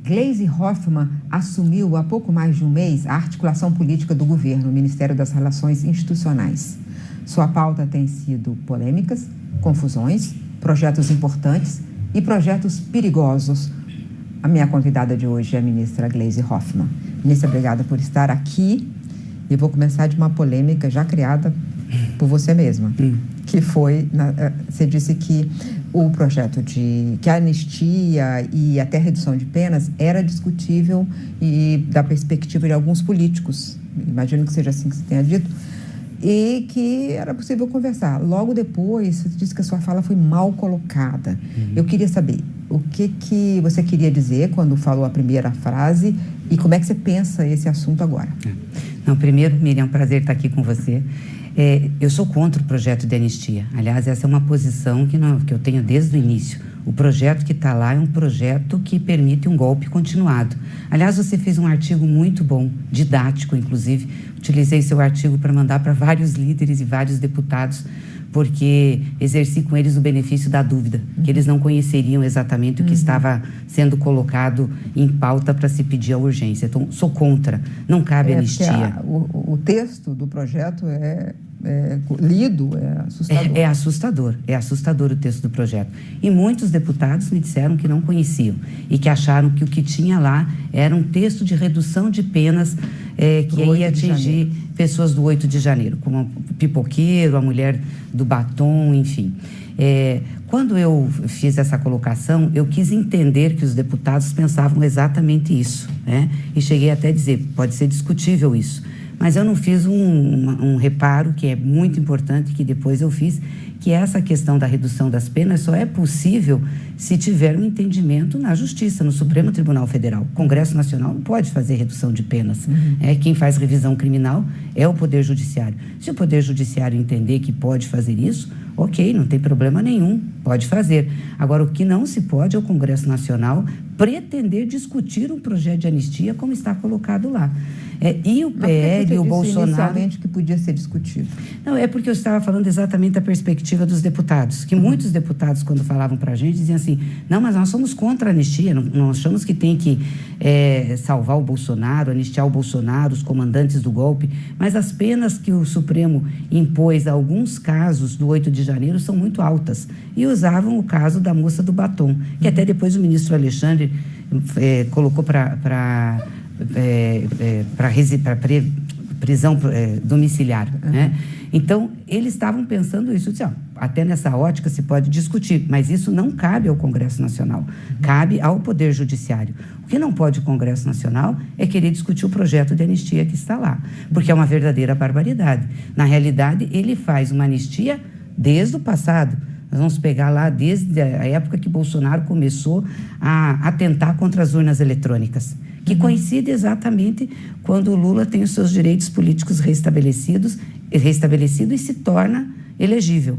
Gleisi Hoffmann assumiu há pouco mais de um mês a articulação política do governo, o Ministério das Relações Institucionais. Sua pauta tem sido polêmicas, confusões, projetos importantes e projetos perigosos. A minha convidada de hoje é a ministra Gleisi Hoffmann. Ministra, obrigada por estar aqui. E vou começar de uma polêmica já criada por você mesma, que foi, você disse que o projeto que a anistia e até a redução de penas era discutível e da perspectiva de alguns políticos, imagino que seja assim que você tenha dito, e que era possível conversar. Logo depois, você disse que a sua fala foi mal colocada. Eu queria saber o que você queria dizer quando falou a primeira frase e como é que você pensa esse assunto agora. Não, primeiro, Miriam, é um prazer estar aqui com você. Eu sou contra o projeto de anistia. Aliás, essa é uma posição que eu tenho desde o início. O projeto que está lá é um projeto que permite um golpe continuado. Aliás, você fez um artigo muito bom, didático, inclusive. Utilizei seu artigo para mandar para vários líderes e vários deputados, porque exerci com eles o benefício da dúvida, que eles não conheceriam exatamente o que estava sendo colocado em pauta para se pedir a urgência. Então, sou contra, não cabe anistia. O texto do projeto lido é assustador. É assustador o texto do projeto. E muitos deputados me disseram que não conheciam e que acharam que o que tinha lá era um texto de redução de penas que ia atingir pessoas do 8 de janeiro, como o pipoqueiro, a mulher do batom, enfim. Quando eu fiz essa colocação, eu quis entender que os deputados pensavam exatamente isso, né? E cheguei até a dizer, pode ser discutível isso. Mas eu não fiz um reparo que é muito importante, que depois eu fiz, que essa questão da redução das penas só é possível se tiver um entendimento na Justiça, no Supremo Tribunal Federal. O Congresso Nacional não pode fazer redução de penas. Quem faz revisão criminal é o Poder Judiciário. Se o Poder Judiciário entender que pode fazer isso, ok, não tem problema nenhum, pode fazer. Agora, o que não se pode é o Congresso Nacional pretender discutir um projeto de anistia como está colocado lá. E o PL e o Bolsonaro... inicialmente que podia ser discutido? Não, é porque eu estava falando exatamente da perspectiva dos deputados, que muitos deputados, quando falavam para a gente, diziam assim, não, mas nós somos contra a anistia, nós achamos que tem que salvar o Bolsonaro, anistiar o Bolsonaro, os comandantes do golpe, mas as penas que o Supremo impôs a alguns casos do 8 de janeiro são muito altas. E usavam o caso da moça do batom, que até depois o ministro Alexandre colocou para prisão domiciliar, né? Então, eles estavam pensando isso, até nessa ótica se pode discutir, mas isso não cabe ao Congresso Nacional, cabe ao Poder Judiciário. O que não pode o Congresso Nacional é querer discutir o projeto de anistia que está lá, porque é uma verdadeira barbaridade. Na realidade, ele faz uma anistia desde o passado. Nós vamos pegar lá desde a época que Bolsonaro começou a atentar contra as urnas eletrônicas, que coincide exatamente quando o Lula tem os seus direitos políticos restabelecido e se torna elegível.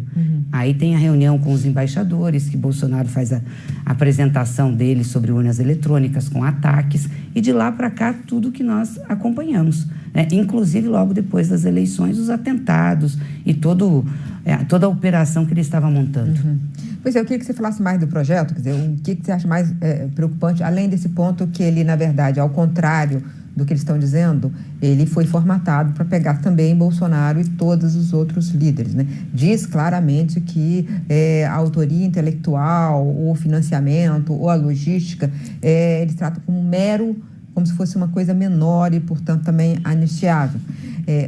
Aí tem a reunião com os embaixadores, que Bolsonaro faz a apresentação dele sobre urnas eletrônicas com ataques, e de lá para cá tudo que nós acompanhamos, né? Inclusive logo depois das eleições, os atentados e toda a operação que ele estava montando. Pois é, eu queria que você falasse mais do projeto, quer dizer, o que você acha mais preocupante, além desse ponto que ele, na verdade, ao contrário do que eles estão dizendo, ele foi formatado para pegar também Bolsonaro e todos os outros líderes, né? Diz claramente que a autoria intelectual, ou o financiamento, ou a logística, eles tratam como se fosse uma coisa menor e, portanto, também anistiável.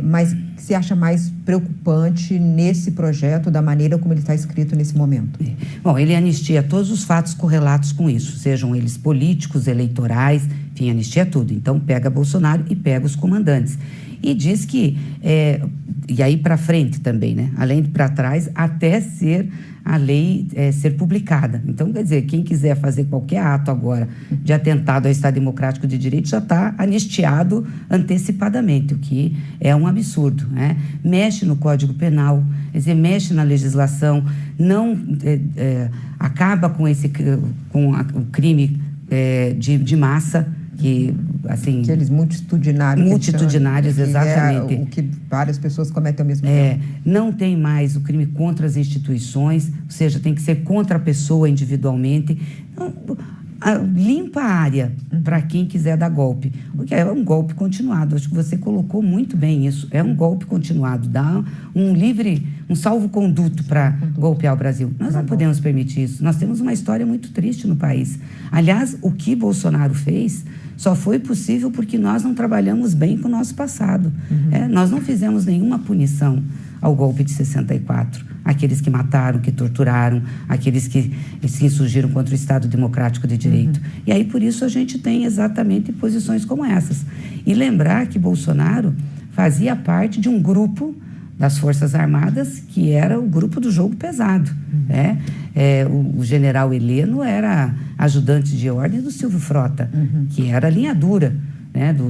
Mas você acha mais preocupante nesse projeto, da maneira como ele está escrito nesse momento? Bom, ele anistia todos os fatos correlatos com isso, sejam eles políticos, eleitorais, enfim, anistia tudo. Então, pega Bolsonaro e pega os comandantes. E diz que, e aí para frente também, né? Além de para trás, até a lei ser publicada. Então, quer dizer, quem quiser fazer qualquer ato agora de atentado ao Estado Democrático de Direito já está anistiado antecipadamente, o que é um absurdo, né? Mexe no Código Penal, quer dizer, mexe na legislação, não acaba com o crime de massa, que, assim... Aqueles multitudinários, exatamente. O que várias pessoas cometem ao mesmo tempo. Não tem mais o crime contra as instituições, ou seja, tem que ser contra a pessoa individualmente. Então, limpa a área para quem quiser dar golpe. Porque é um golpe continuado. Acho que você colocou muito bem isso. É um golpe continuado. Dá um salvo-conduto para golpear o Brasil. Nós não podemos permitir isso. Nós temos uma história muito triste no país. Aliás, o que Bolsonaro fez só foi possível porque nós não trabalhamos bem com o nosso passado. Nós não fizemos nenhuma punição ao golpe de 64. Aqueles que mataram, que torturaram, aqueles que se insurgiram contra o Estado Democrático de Direito. E aí, por isso, a gente tem exatamente posições como essas. E lembrar que Bolsonaro fazia parte de um grupo das Forças Armadas que era o grupo do jogo pesado. O general Heleno era ajudante de ordem do Silvio Frota, que era a linha dura,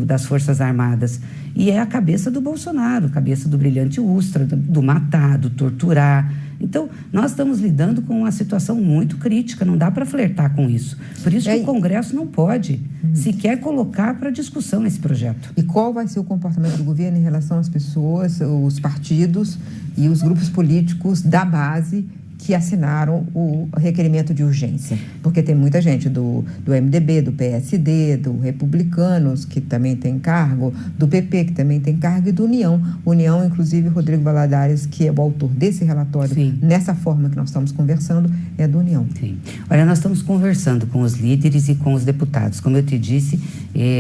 das Forças Armadas. E é a cabeça do Bolsonaro, cabeça do brilhante Ustra, do matar, do torturar. Então, nós estamos lidando com uma situação muito crítica, não dá para flertar com isso. Por isso que o Congresso não pode sequer colocar para discussão esse projeto. E qual vai ser o comportamento do governo em relação às pessoas, os partidos e os grupos políticos da base que assinaram o requerimento de urgência? Porque tem muita gente do MDB, do PSD, do Republicanos, que também tem cargo, do PP, que também tem cargo, e do União. União, inclusive, Rodrigo Valadares, que é o autor desse relatório, nessa forma que nós estamos conversando, é do União. Sim. Olha, nós estamos conversando com os líderes e com os deputados. Como eu te disse,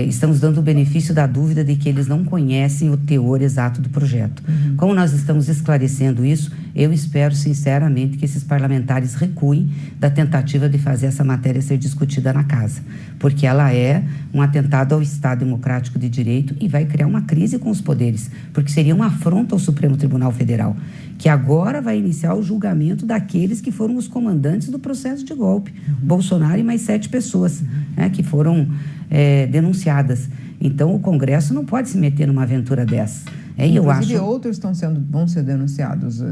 estamos dando o benefício da dúvida de que eles não conhecem o teor exato do projeto. Como nós estamos esclarecendo isso, eu espero, sinceramente, que esses parlamentares recuem da tentativa de fazer essa matéria ser discutida na casa, porque ela é um atentado ao Estado Democrático de Direito e vai criar uma crise com os poderes, porque seria uma afronta ao Supremo Tribunal Federal, que agora vai iniciar o julgamento daqueles que foram os comandantes do processo de golpe, Bolsonaro e mais 7 pessoas, que foram denunciadas. Então, o Congresso não pode se meter numa aventura dessa. Inclusive, outros vão ser denunciados.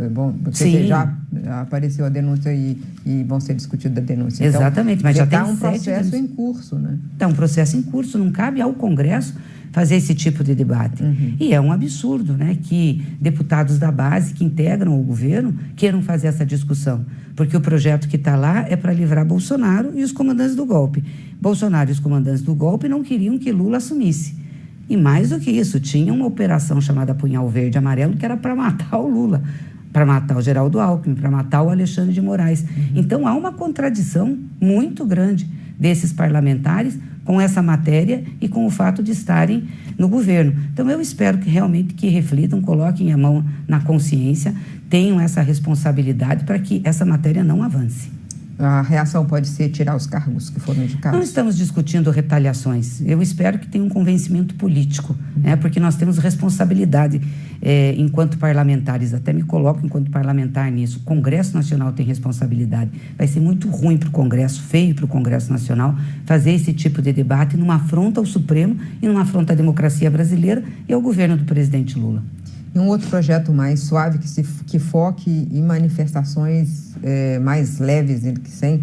Porque já apareceu a denúncia e vão ser discutidas a denúncia. Exatamente, então, mas já está tem um processo em curso, né? Está um processo em curso, não cabe ao Congresso fazer esse tipo de debate. E é um absurdo, que deputados da base que integram o governo queiram fazer essa discussão, porque o projeto que está lá é para livrar Bolsonaro e os comandantes do golpe. Bolsonaro e os comandantes do golpe não queriam que Lula assumisse. E mais do que isso, tinha uma operação chamada Punhal Verde e Amarelo que era para matar o Lula, para matar o Geraldo Alckmin, para matar o Alexandre de Moraes. Então, há uma contradição muito grande desses parlamentares com essa matéria e com o fato de estarem no governo. Então, eu espero que realmente que reflitam, coloquem a mão na consciência, tenham essa responsabilidade para que essa matéria não avance. A reação pode ser tirar os cargos que foram indicados? Não estamos discutindo retaliações. Eu espero que tenha um convencimento político, porque nós temos responsabilidade enquanto parlamentares. Até me coloco enquanto parlamentar nisso. O Congresso Nacional tem responsabilidade. Vai ser muito ruim para o Congresso, feio para o Congresso Nacional, fazer esse tipo de debate numa afronta ao Supremo e numa afronta à democracia brasileira e ao governo do presidente Lula. E um outro projeto mais suave, que foque em manifestações mais leves, sem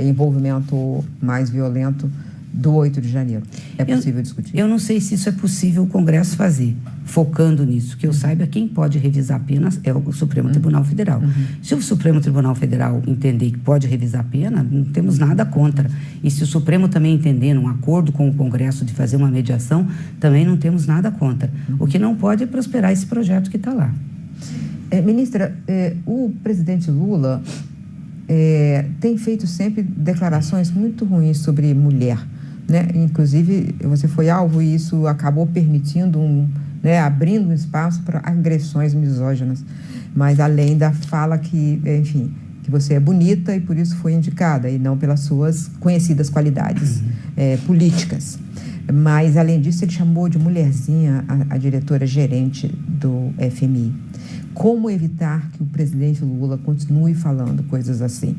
envolvimento mais violento do 8 de janeiro. É possível discutir? Eu não sei se isso é possível o Congresso fazer, focando nisso. Que eu saiba, quem pode revisar apenas é o Supremo Tribunal Federal. Se o Supremo Tribunal Federal entender que pode revisar a pena, não temos nada contra. E se o Supremo também entender, num acordo com o Congresso, de fazer uma mediação, também não temos nada contra. O que não pode é prosperar esse projeto que está lá. Ministra, o presidente Lula tem feito sempre declarações muito ruins sobre mulher, Inclusive, você foi alvo e isso acabou permitindo, abrindo um espaço para agressões misóginas. Mas além da fala que você é bonita e por isso foi indicada, e não pelas suas conhecidas qualidades políticas. Mas, além disso, ele chamou de mulherzinha a diretora-gerente do FMI. Como evitar que o presidente Lula continue falando coisas assim?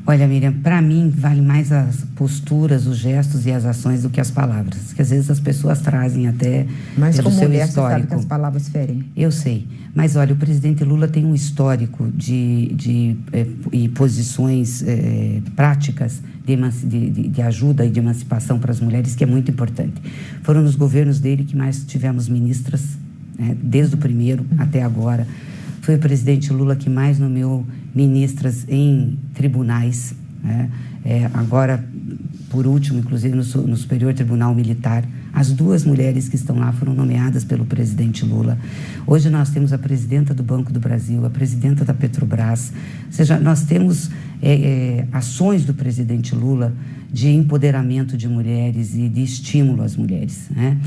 Olha, Miriam, para mim vale mais as posturas, os gestos e as ações do que as palavras. Que às vezes as pessoas trazem até mas pelo como seu mulher, histórico. Você sabe que as palavras ferem. Eu sei. Mas olha, o presidente Lula tem um histórico de posições práticas de ajuda e de emancipação para as mulheres, que é muito importante. Foram nos governos dele que mais tivemos ministras, desde o primeiro até agora. Foi o presidente Lula que mais nomeou ministras em tribunais, né? Agora, por último, inclusive no Superior Tribunal Militar, as 2 mulheres que estão lá foram nomeadas pelo presidente Lula. Hoje nós temos a presidenta do Banco do Brasil, a presidenta da Petrobras. Ou seja, nós temos ações do presidente Lula de empoderamento de mulheres e de estímulo às mulheres, né?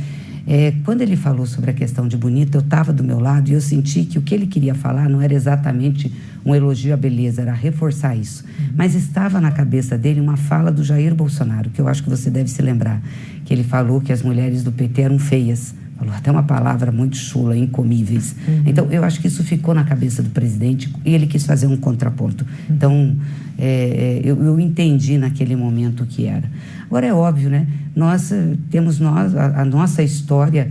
Quando ele falou sobre a questão de bonita, eu estava do meu lado e eu senti que o que ele queria falar não era exatamente um elogio à beleza, era reforçar isso. Mas estava na cabeça dele uma fala do Jair Bolsonaro, que eu acho que você deve se lembrar, que ele falou que as mulheres do PT eram feias. Falou até uma palavra muito chula, incomíveis. Então, eu acho que isso ficou na cabeça do presidente e ele quis fazer um contraponto. Então, eu entendi naquele momento o que era. Agora, é óbvio, né? Nós temos a nossa história,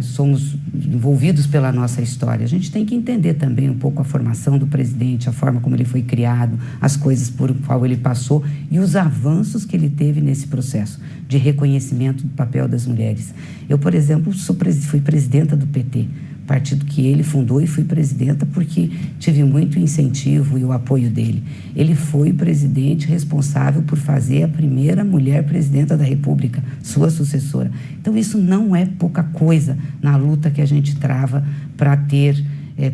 somos envolvidos pela nossa história. A gente tem que entender também um pouco a formação do presidente, a forma como ele foi criado, as coisas por qual ele passou e os avanços que ele teve nesse processo de reconhecimento do papel das mulheres. Eu, por exemplo, fui presidenta do PT, partido que ele fundou, e fui presidenta porque tive muito incentivo e o apoio dele. Ele foi presidente responsável por fazer a primeira mulher presidenta da República, sua sucessora. Então, isso não é pouca coisa na luta que a gente trava para ter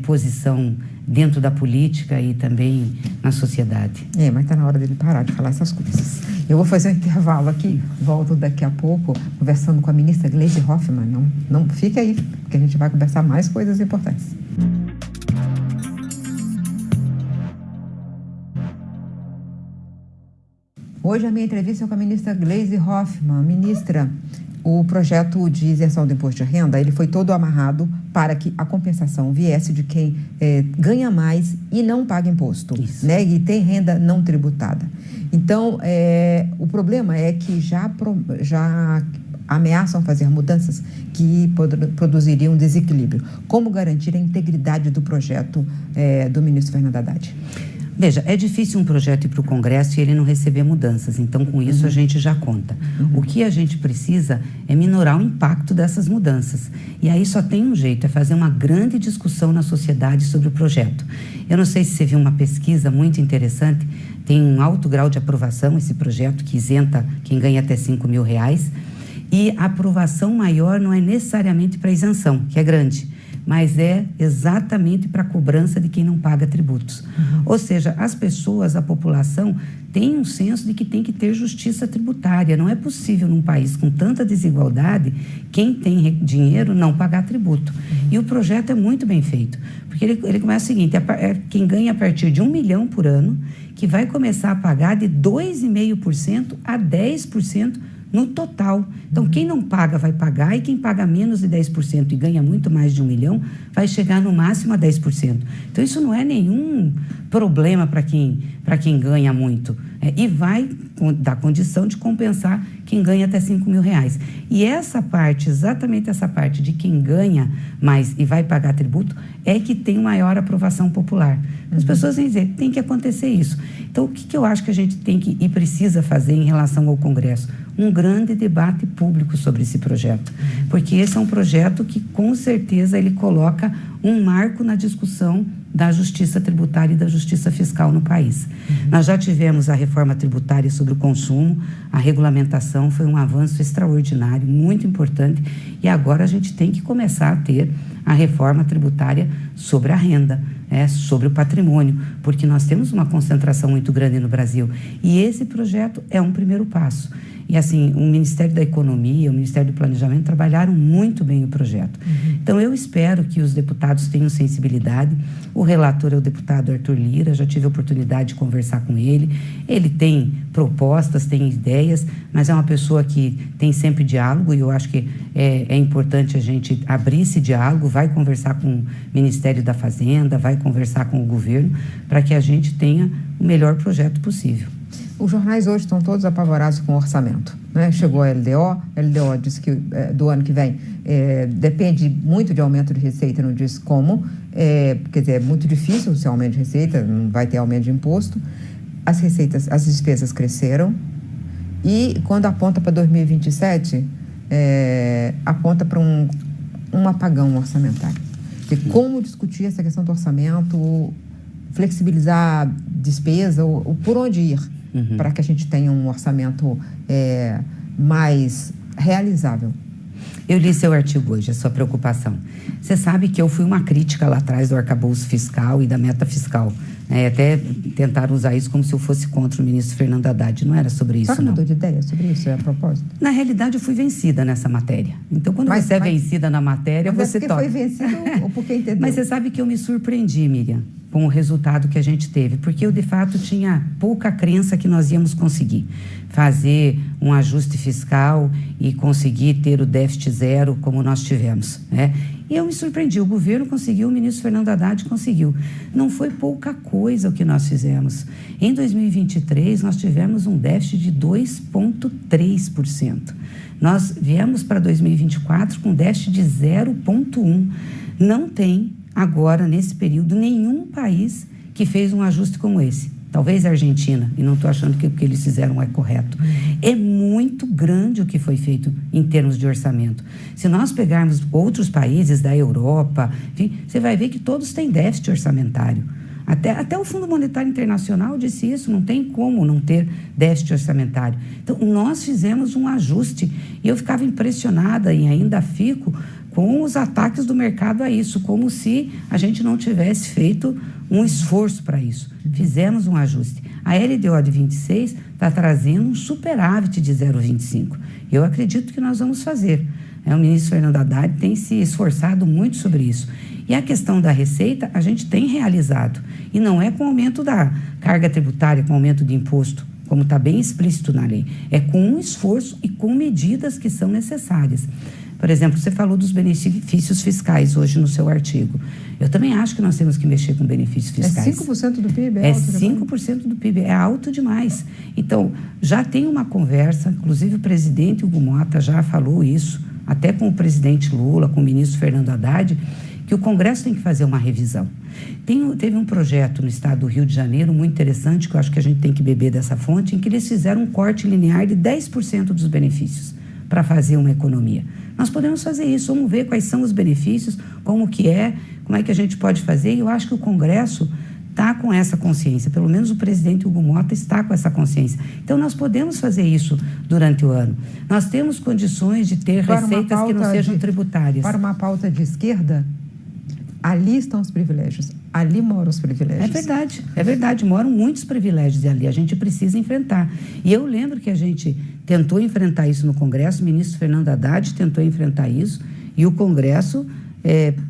posição dentro da política e também na sociedade. Mas está na hora dele parar de falar essas coisas. Eu vou fazer um intervalo aqui, volto daqui a pouco, conversando com a ministra Gleisi Hoffmann. Não fique aí, porque a gente vai conversar mais coisas importantes. Hoje a minha entrevista é com a ministra Gleisi Hoffmann. Ministra, o projeto de isenção do imposto de renda, ele foi todo amarrado para que a compensação viesse de quem ganha mais e não paga imposto, né? E tem renda não tributada. Então, o problema é que já ameaçam fazer mudanças que produziriam desequilíbrio. Como garantir a integridade do projeto do ministro Fernando Haddad? Veja, é difícil um projeto ir para o Congresso e ele não receber mudanças, então com isso a gente já conta. O que a gente precisa é minorar o impacto dessas mudanças. E aí só tem um jeito, é fazer uma grande discussão na sociedade sobre o projeto. Eu não sei se você viu uma pesquisa muito interessante, tem um alto grau de aprovação esse projeto que isenta quem ganha até R$5.000, e a aprovação maior não é necessariamente para isenção, que é grande, mas é exatamente para a cobrança de quem não paga tributos. Ou seja, as pessoas, a população, tem um senso de que tem que ter justiça tributária. Não é possível, num país com tanta desigualdade, quem tem dinheiro não pagar tributo. E o projeto é muito bem feito, porque ele começa o seguinte, quem ganha a partir de R$1 milhão por ano, que vai começar a pagar de 2,5% a 10% no total. Então, quem não paga vai pagar, e quem paga menos de 10% e ganha muito mais de R$1 milhão vai chegar no máximo a 10%. Então, isso não é nenhum problema para quem ganha muito. E vai dar condição de compensar quem ganha até R$5.000. E essa parte, exatamente essa parte de quem ganha mais e vai pagar tributo, é que tem maior aprovação popular. As pessoas vão dizer, tem que acontecer isso. Então, o que eu acho que a gente tem que e precisa fazer em relação ao Congresso? Um grande debate público sobre esse projeto, porque esse é um projeto que, com certeza, ele coloca um marco na discussão da justiça tributária e da justiça fiscal no país. Nós já tivemos a reforma tributária sobre o consumo, a regulamentação foi um avanço extraordinário, muito importante, e agora a gente tem que começar a ter a reforma tributária sobre a renda, sobre o patrimônio, porque nós temos uma concentração muito grande no Brasil, e esse projeto é um primeiro passo. E assim, o Ministério da Economia, o Ministério do Planejamento trabalharam muito bem o projeto. Então, eu espero que os deputados tenham sensibilidade. O relator é o deputado Arthur Lira, já tive a oportunidade de conversar com ele. Ele tem propostas, tem ideias, mas é uma pessoa que tem sempre diálogo, e eu acho que é importante a gente abrir esse diálogo, vai conversar com o Ministério da Fazenda, vai conversar com o governo, para que a gente tenha o melhor projeto possível. Os jornais hoje estão todos apavorados com o orçamento, né? Chegou a LDO disse que do ano que vem depende muito de aumento de receita, não diz como, quer dizer, é muito difícil ser aumento de receita, não vai ter aumento de imposto. As despesas cresceram, e quando aponta para 2027, aponta para um apagão orçamentário. Como discutir essa questão do orçamento, flexibilizar despesa, ou por onde ir, para que a gente tenha um orçamento mais realizável. Eu li seu artigo hoje, a sua preocupação. Você sabe que eu fui uma crítica lá atrás do arcabouço fiscal e da meta fiscal. Até tentaram usar isso como se eu fosse contra o ministro Fernando Haddad. Não era sobre isso, não. Só que mudou de ideia sobre isso, a propósito? Na realidade, eu fui vencida nessa matéria. Então, quando você é vencida na matéria, você toca. Mas foi vencido ou porque entendeu? Mas você sabe que eu me surpreendi, Miriam, com o resultado que a gente teve. Porque eu, de fato, tinha pouca crença que nós íamos conseguir fazer um ajuste fiscal e conseguir ter o déficit zero como nós tivemos, né? E eu me surpreendi, o governo conseguiu, o ministro Fernando Haddad conseguiu. Não foi pouca coisa o que nós fizemos. Em 2023, nós tivemos um déficit de 2,3%. Nós viemos para 2024 com déficit de 0,1%. Não tem, agora, nesse período, nenhum país que fez um ajuste como esse. Talvez a Argentina, e não estou achando que o que eles fizeram é correto. É muito grande o que foi feito em termos de orçamento. Se nós pegarmos outros países da Europa, enfim, você vai ver que todos têm déficit orçamentário. Até o Fundo Monetário Internacional disse isso, não tem como não ter déficit orçamentário. Então, nós fizemos um ajuste e eu ficava impressionada e ainda fico com os ataques do mercado a isso, como se a gente não tivesse feito um esforço para isso. Fizemos um ajuste. A LDO de 26 está trazendo um superávit de 0,25. Eu acredito que nós vamos fazer. O ministro Fernando Haddad tem se esforçado muito sobre isso. E a questão da receita, a gente tem realizado. E não é com o aumento da carga tributária, com o aumento de imposto, como está bem explícito na lei. É com um esforço e com medidas que são necessárias. Por exemplo, você falou dos benefícios fiscais hoje no seu artigo. Eu também acho que nós temos que mexer com benefícios fiscais. É 5% do PIB? É 5% do PIB, é alto demais. Então, já tem uma conversa, inclusive o presidente Hugo Motta já falou isso, até com o presidente Lula, com o ministro Fernando Haddad, que o Congresso tem que fazer uma revisão. Teve um projeto no estado do Rio de Janeiro muito interessante, que eu acho que a gente tem que beber dessa fonte, em que eles fizeram um corte linear de 10% dos benefícios para fazer uma economia. Nós podemos fazer isso, vamos ver quais são os benefícios, como é que a gente pode fazer, e eu acho que o Congresso está com essa consciência, pelo menos o presidente Hugo Motta está com essa consciência. Então, nós podemos fazer isso durante o ano. Nós temos condições de ter receitas que não sejam tributárias. Para uma pauta de esquerda, ali estão os privilégios, ali moram os privilégios. É verdade, moram muitos privilégios ali, a gente precisa enfrentar. E eu lembro que a gente tentou enfrentar isso no Congresso, o ministro Fernando Haddad tentou enfrentar isso, e o Congresso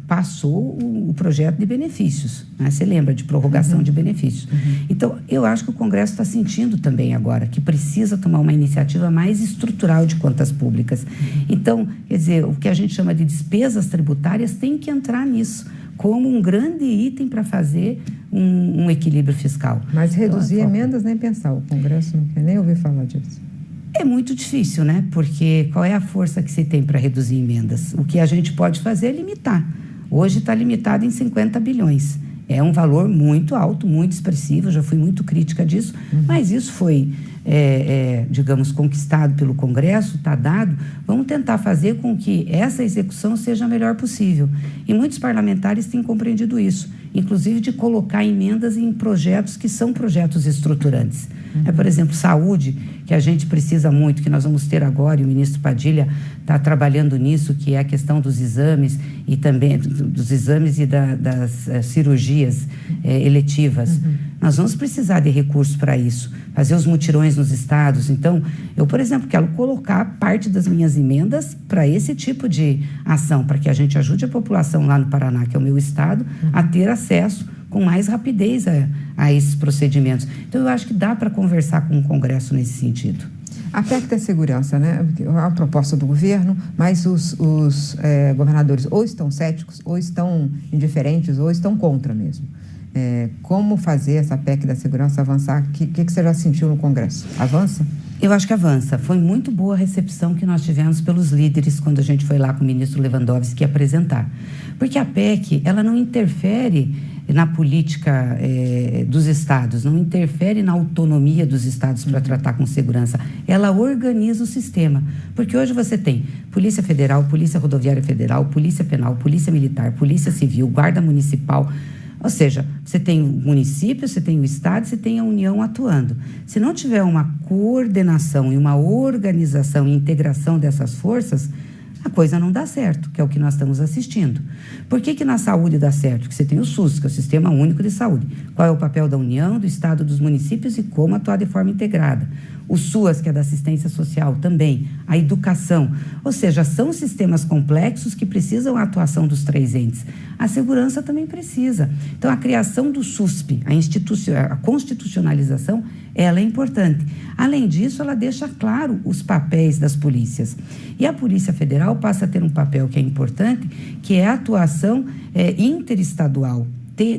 passou o projeto de benefícios, né? Você lembra de prorrogação de benefícios. Então, eu acho que o Congresso está sentindo também agora que precisa tomar uma iniciativa mais estrutural de contas públicas. Então, quer dizer, o que a gente chama de despesas tributárias tem que entrar nisso, como um grande item para fazer um equilíbrio fiscal. Mas reduzir emendas nem pensar, o Congresso não quer nem ouvir falar disso. É muito difícil, né? Porque qual é a força que se tem para reduzir emendas? O que a gente pode fazer é limitar. Hoje está limitado em 50 bilhões. É um valor muito alto, muito expressivo, já fui muito crítica disso, mas isso foi, digamos, conquistado pelo Congresso, está dado. Vamos tentar fazer com que essa execução seja a melhor possível. E muitos parlamentares têm compreendido isso, inclusive de colocar emendas em projetos que são projetos estruturantes. Por exemplo, saúde, que a gente precisa muito, que nós vamos ter agora, e o ministro Padilha está trabalhando nisso, que é a questão dos exames e também dos exames e das cirurgias eletivas. Nós vamos precisar de recursos para isso, fazer os mutirões nos estados. Então, eu, por exemplo, quero colocar parte das minhas emendas para esse tipo de ação, para que a gente ajude a população lá no Paraná, que é o meu estado, a ter acesso com mais rapidez a esses procedimentos. Então, eu acho que dá para conversar com o Congresso nesse sentido. A PEC da segurança, né? É uma proposta do governo, mas os governadores ou estão céticos, ou estão indiferentes, ou estão contra mesmo. Como fazer essa PEC da segurança avançar? O que você já sentiu no Congresso? Avança? Eu acho que avança. Foi muito boa a recepção que nós tivemos pelos líderes quando a gente foi lá com o ministro Lewandowski apresentar. Porque a PEC, ela não interfere na política dos estados, não interfere na autonomia dos estados para tratar com segurança. Ela organiza o sistema. Porque hoje você tem Polícia Federal, Polícia Rodoviária Federal, Polícia Penal, Polícia Militar, Polícia Civil, Guarda Municipal. Ou seja, você tem o município, você tem o Estado, você tem a União atuando. Se não tiver uma coordenação e uma organização e integração dessas forças, a coisa não dá certo, que é o que nós estamos assistindo. Por que na saúde dá certo? Porque você tem o SUS, que é o Sistema Único de Saúde. Qual é o papel da União, do Estado, dos municípios e como atuar de forma integrada. O SUAS, que é da assistência social, também. A educação. Ou seja, são sistemas complexos que precisam a atuação dos 3 entes. A segurança também precisa. Então, a criação do SUSP, a constitucionalização, ela é importante. Além disso, ela deixa claro os papéis das polícias. E a Polícia Federal passa a ter um papel que é importante, que é a atuação interestadual,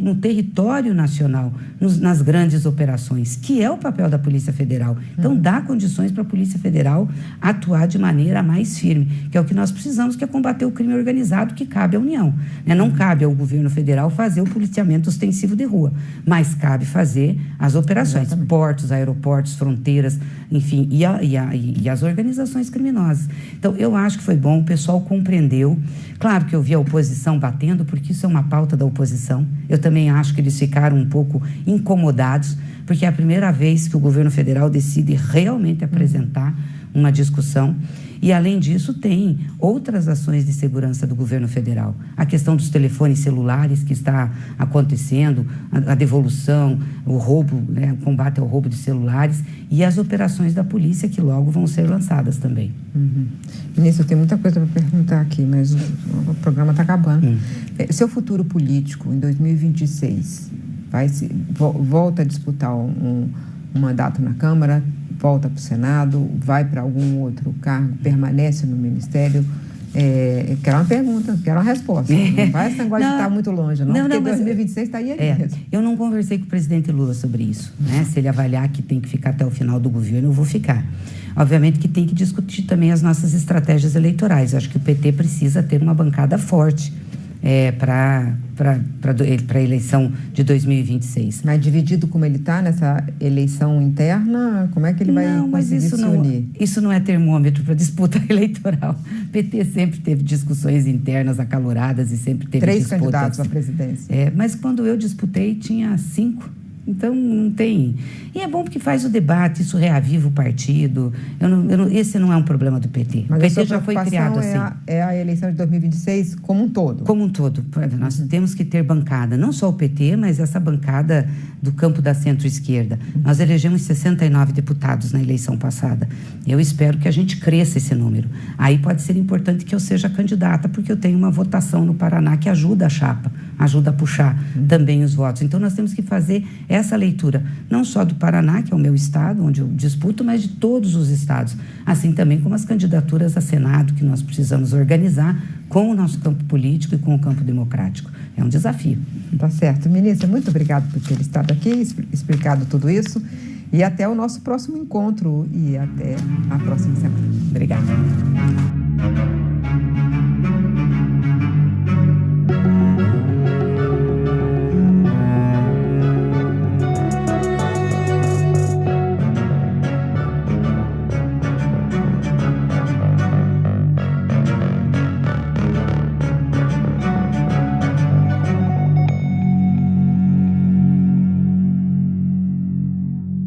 no território nacional, nas grandes operações, que é o papel da Polícia Federal. Então, dá condições para a Polícia Federal atuar de maneira mais firme, que é o que nós precisamos, que é combater o crime organizado, que cabe à União. Não cabe ao governo federal fazer o policiamento ostensivo de rua, mas cabe fazer as operações, exatamente. Portos, aeroportos, fronteiras, enfim, e as organizações criminosas. Então, eu acho que foi bom, o pessoal compreendeu. Claro que eu vi a oposição batendo, porque isso é uma pauta da oposição. Eu também acho que eles ficaram um pouco incomodados, porque é a primeira vez que o governo federal decide realmente apresentar uma discussão. E, além disso, tem outras ações de segurança do governo federal. A questão dos telefones celulares que está acontecendo, a devolução, o roubo, o combate ao roubo de celulares e as operações da polícia que logo vão ser lançadas também. Ministro, eu tenho muita coisa para perguntar aqui, mas o programa está acabando. Seu futuro político em 2026 volta a disputar um mandato na Câmara, volta para o Senado, vai para algum outro cargo, permanece no Ministério? Quero uma pergunta, quero uma resposta. Não vai esse negócio de estar muito longe, não, porque 2026 está aí mesmo. Eu não conversei com o presidente Lula sobre isso. Se ele avaliar que tem que ficar até o final do governo, eu vou ficar. Obviamente que tem que discutir também as nossas estratégias eleitorais. Eu acho que o PT precisa ter uma bancada forte para a eleição de 2026. Mas dividido como ele está nessa eleição interna, como é que ele vai conseguir se unir? Isso não é termômetro para disputa eleitoral. O PT sempre teve discussões internas acaloradas e sempre teve 3 candidatos à presidência. Mas quando eu disputei, tinha 5. Então, não tem... E é bom porque faz o debate, isso reaviva o partido. Esse não é um problema do PT. Mas o PT já foi criado assim. É a eleição de 2026 como um todo? Como um todo. Nós temos que ter bancada, não só o PT, mas essa bancada do campo da centro-esquerda. Nós elegemos 69 deputados na eleição passada. Eu espero que a gente cresça esse número. Aí pode ser importante que eu seja candidata, porque eu tenho uma votação no Paraná que ajuda a chapa, ajuda a puxar também os votos. Então, nós temos que fazer essa leitura, não só do Paraná, que é o meu estado, onde eu disputo, mas de todos os estados. Assim também como as candidaturas a Senado, que nós precisamos organizar com o nosso campo político e com o campo democrático. É um desafio. Tá certo. Ministra, muito obrigada por ter estado aqui, explicado tudo isso. E até o nosso próximo encontro e até a próxima semana. Obrigada.